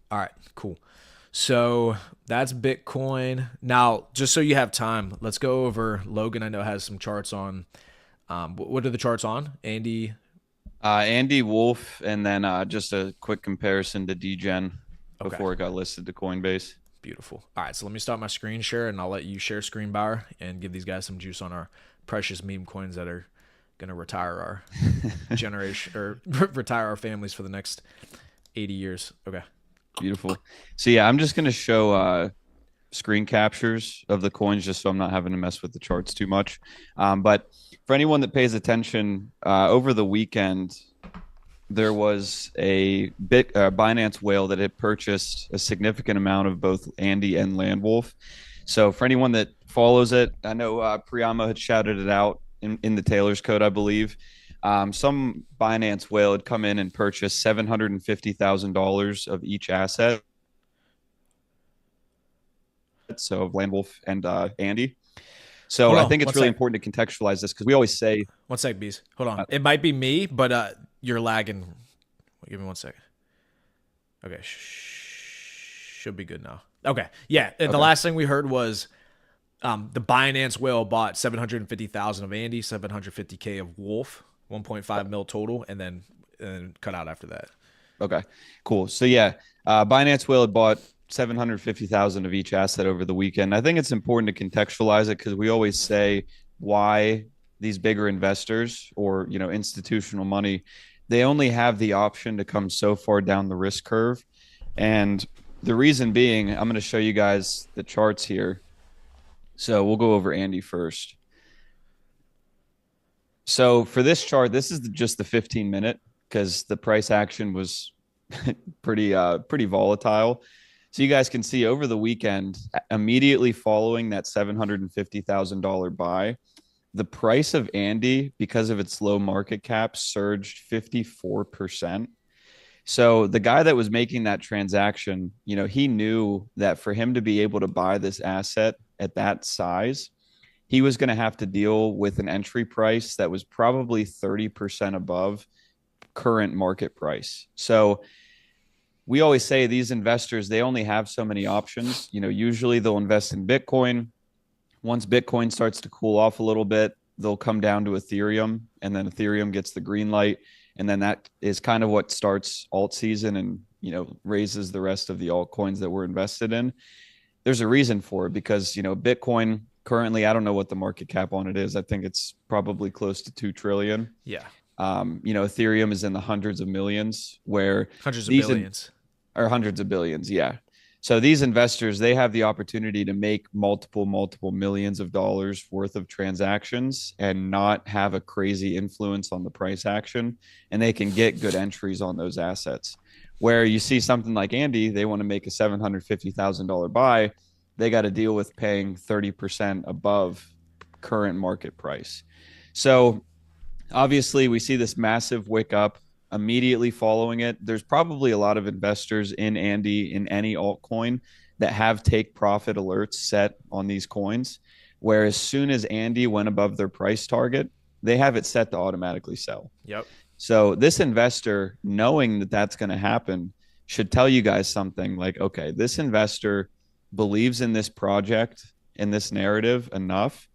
All right, cool. So that's Bitcoin. Now, just so you have time, let's go over. Logan, I know, has some charts on. What are the charts on? Andy. Andy Wolf, and then just a quick comparison to Dgen Okay, before it got listed to Coinbase. beautiful. All right, so let me start my screen share, and I'll let you share screen bar and give these guys some juice on our precious meme coins that are gonna retire our generation or retire our families for the next 80 years. Okay. Beautiful. So yeah, I'm just gonna show screen captures of the coins just so I'm not having to mess with the charts too much. But for anyone that pays attention, over the weekend there was a Binance whale that had purchased a significant amount of both Andy and Landwolf. So for anyone that follows it, I know Priyama had shouted it out in the Taylor's code, I believe. Some Binance whale had come in and purchased $750,000 of each asset. So of Landwolf and Andy. So Hold I on, think one it's really sec. important to contextualize this because we always say, One sec, bees. Hold on. uh, It might be me, but you're lagging. Give me one second. Okay, should be good now. Okay, yeah. And the okay, last thing we heard was the Binance whale bought 750,000 of Andy, 750K of Wolf, 1.5 mil total, and then cut out after that. okay, cool. So yeah, Binance Whale had bought 750,000 of each asset over the weekend. I think it's important to contextualize it because we always say why these bigger investors or institutional money, they only have the option to come so far down the risk curve. And the reason being, I'm going to show you guys the charts here. So we'll go over Andy first. So for this chart, this is just the 15 minute because the price action was pretty volatile. So you guys can see over the weekend, immediately following that $750,000 buy, the price of Andy, because of its low market cap, surged 54%. So the guy that was making that transaction, he knew that for him to be able to buy this asset at that size, he was going to have to deal with an entry price that was probably 30% above current market price. So we always say these investors, they only have so many options. Usually they'll invest in Bitcoin. Once Bitcoin starts to cool off a little bit, they'll come down to Ethereum, and then Ethereum gets the green light. And then that is kind of what starts alt season and, raises the rest of the altcoins that we're invested in. There's a reason for it because, Bitcoin currently, I don't know what the market cap on it is. I think it's probably close to 2 trillion. Yeah, Ethereum is in the hundreds of millions, where hundreds of these billions. are hundreds of billions. Yeah. So these investors, they have the opportunity to make multiple millions of dollars worth of transactions and not have a crazy influence on the price action. And they can get good entries on those assets. Where you see something like Andy, they want to make a $750,000 buy, they got to deal with paying 30% above current market price. So obviously, we see this massive wick up immediately following it. There's probably a lot of investors in Andy in any altcoin that have take profit alerts set on these coins, where as soon as Andy went above their price target, they have it set to automatically sell. Yep. So this investor, knowing that that's going to happen, should tell you guys something like, okay, this investor believes in this project, in this narrative enough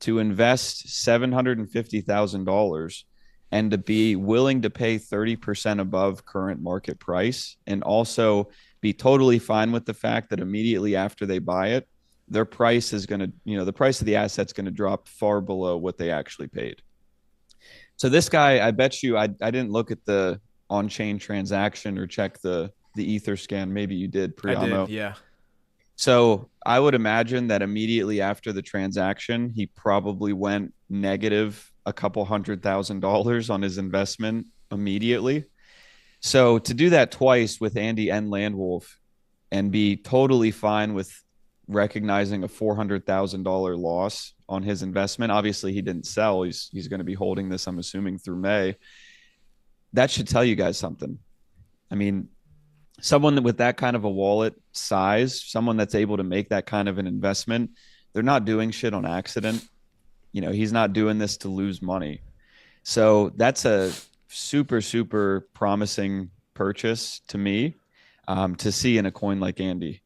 to invest $750,000 and to be willing to pay 30% above current market price, and also be totally fine with the fact that immediately after they buy it, their price is going to, the price of the asset's going to drop far below what they actually paid. So this guy, I bet you, I didn't look at the on-chain transaction or check the ether scan. Maybe you did, I did. Priamo. Yeah. So I would imagine that immediately after the transaction, he probably went negative a couple $100,000 on his investment immediately. So to do that twice with Andy and Landwolf and be totally fine with recognizing a $400,000 loss on his investment, obviously he didn't sell. He's going to be holding this, I'm assuming, through May. That should tell you guys something. I mean, someone with that kind of a wallet size, someone that's able to make that kind of an investment, they're not doing shit on accident. He's not doing this to lose money. So that's a super promising purchase to me. to see in a coin like Andy.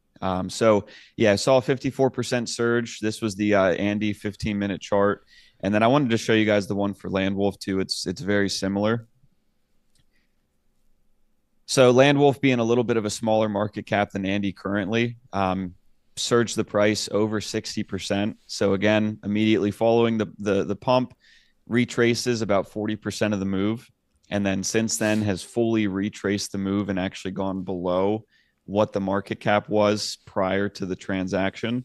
So yeah, I saw a 54% surge. This was the Andy 15-minute chart. And then I wanted to show you guys the one for Landwolf too. It's very similar. So Landwolf being a little bit of a smaller market cap than Andy currently, surged the price over 60%. So again, immediately following the pump, retraces about 40% of the move. And then since then has fully retraced the move and actually gone below what the market cap was prior to the transaction.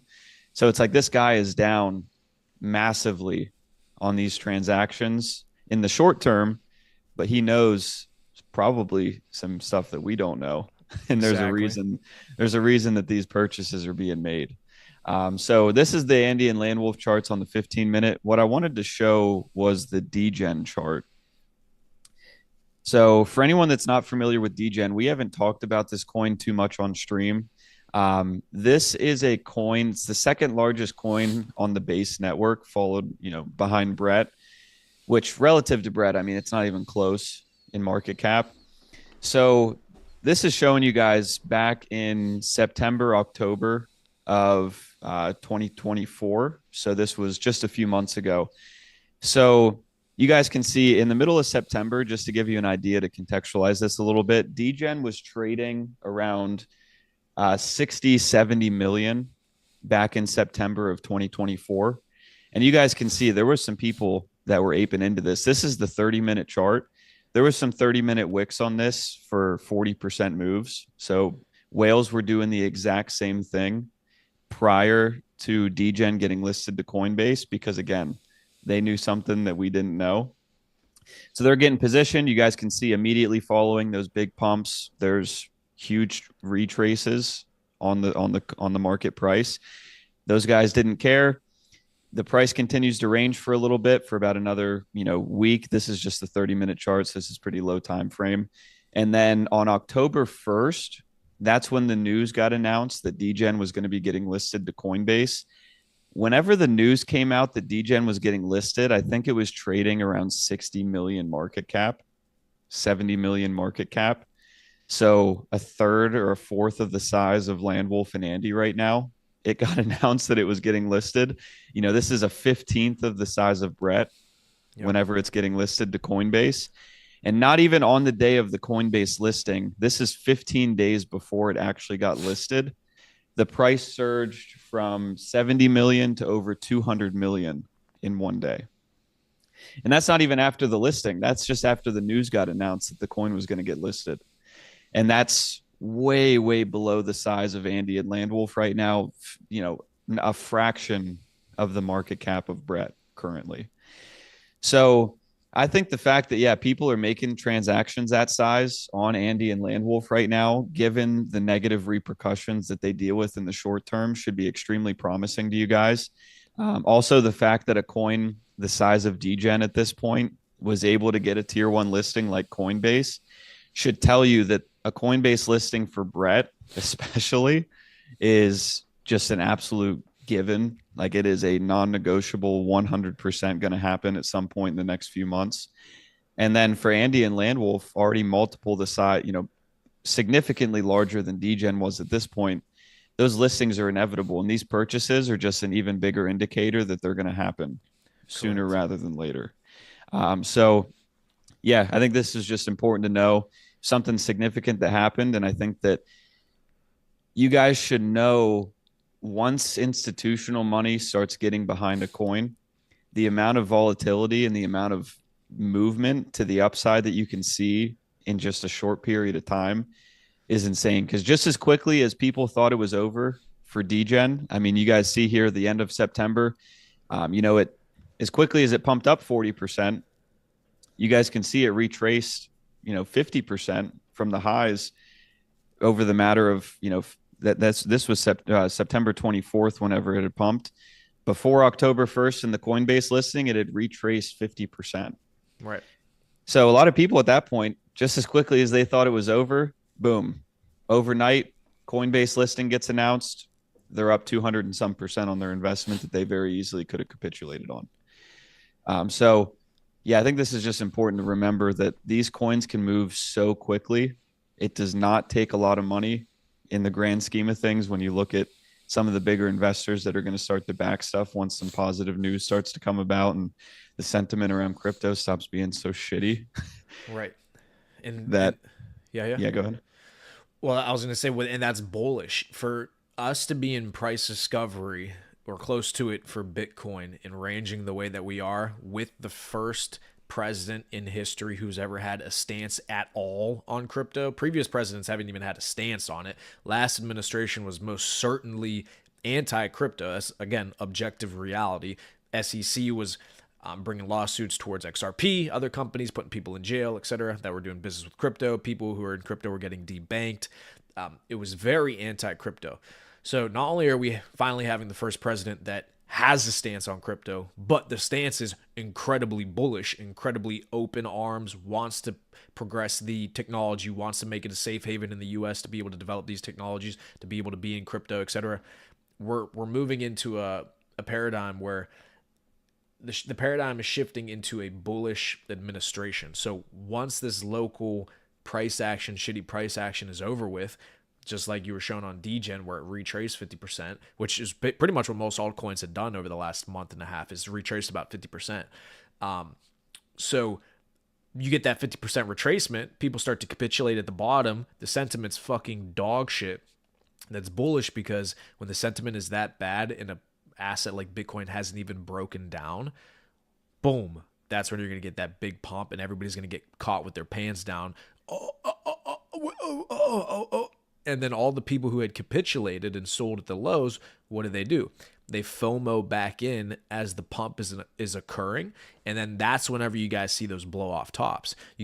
So it's like this guy is down massively on these transactions in the short term, but he knows probably some stuff that we don't know. And Exactly. there's a reason that these purchases are being made. So this is the Andy and Landwolf charts on the 15-minute. What I wanted to show was the Dgen chart. So for anyone that's not familiar with Dgen, we haven't talked about this coin too much on stream. This is a coin. It's the second largest coin on the base network, followed, behind Brett, which relative to Brett, I mean, it's not even close in market cap. So this is showing you guys back in September, October of 2024. So this was just a few months ago. So you guys can see in the middle of September, just to give you an idea to contextualize this a little bit, Dgen was trading around 60, 70 million back in September of 2024. And you guys can see there were some people that were aping into this. This is the 30-minute chart. There was some 30-minute wicks on this for 40% moves. So whales were doing the exact same thing prior to Dgen getting listed to Coinbase because, again, they knew something that we didn't know. So they're getting positioned. You guys can see immediately following those big pumps, there's huge retraces on the market price. Those guys didn't care. The price continues to range for a little bit for about another, week. This is just the 30-minute charts. This is pretty low time frame. And then on October 1st, that's when the news got announced that Dgen was going to be getting listed to Coinbase. Whenever the news came out that Dgen was getting listed, I think it was trading around 60 million market cap, 70 million market cap. So a third or a fourth of the size of Landwolf and Andy right now. It got announced that it was getting listed. This is a 15th of the size of Brett Yep. whenever it's getting listed to Coinbase. And not even on the day of the Coinbase listing. This is 15 days before it actually got listed. The price surged from 70 million to over 200 million in one day. And that's not even after the listing. That's just after the news got announced that the coin was going to get listed. And that's way, way below the size of Andy and Landwolf right now, a fraction of the market cap of Brett currently. So I think the fact that, people are making transactions that size on Andy and Landwolf right now, given the negative repercussions that they deal with in the short term, should be extremely promising to you guys. Also, the fact that a coin the size of Dgen at this point was able to get a tier one listing like Coinbase should tell you that a Coinbase listing for Brett, especially, is just an absolute given. Like it is a non-negotiable 100% going to happen at some point in the next few months. And then for Andy and Landwolf, already multiple the size, significantly larger than Dgen was at this point. Those listings are inevitable. And these purchases are just an even bigger indicator that they're going to happen sooner Correct. rather than later. So yeah, I think this is just important to know something significant that happened. And I think that you guys should know once institutional money starts getting behind a coin, the amount of volatility and the amount of movement to the upside that you can see in just a short period of time is insane. Because just as quickly as people thought it was over for Dgen, I mean, you guys see here the end of September, it as quickly as it pumped up 40%, you guys can see it retraced, 50% from the highs over the matter of, this was September 24th, whenever it had pumped. Before October 1st in the Coinbase listing, it had retraced 50%. Right. So a lot of people at that point, just as quickly as they thought it was over, boom, overnight, Coinbase listing gets announced. They're up 200 and some percent on their investment that they very easily could have capitulated on. So yeah, I think this is just important to remember that these coins can move so quickly. It does not take a lot of money in the grand scheme of things when you look at some of the bigger investors that are going to start to back stuff once some positive news starts to come about and the sentiment around crypto stops being so shitty Right. And that yeah, yeah. yeah, go ahead. Well, I was going to say, and that's bullish for us to be in price discovery or close to it for Bitcoin and ranging the way that we are with the first president in history who's ever had a stance at all on crypto. Previous presidents haven't even had a stance on it. Last administration was most certainly anti-crypto. That's, again, objective reality. SEC was bringing lawsuits towards XRP, other companies putting people in jail, etc., that were doing business with crypto. People who are in crypto were getting debanked. It was very anti-crypto. So not only are we finally having the first president that has a stance on crypto, but the stance is incredibly bullish, incredibly open arms, wants to progress the technology, wants to make it a safe haven in the US to be able to develop these technologies, to be able to be in crypto, etc. We're moving into a paradigm where the paradigm is shifting into a bullish administration. So once this local shitty price action is over with, just like you were shown on Dgen where it retraced 50%, which is pretty much what most altcoins had done over the last month and a half, is retraced about 50%. So you get that 50% retracement, people start to capitulate at the bottom, the sentiment's fucking dog shit. That's bullish because when the sentiment is that bad and a asset like Bitcoin hasn't even broken down, boom, that's when you're going to get that big pump and everybody's going to get caught with their pants down. And then all the people who had capitulated and sold at the lows, what do? They FOMO back in as the pump is occurring. And then that's whenever you guys see those blow off tops. You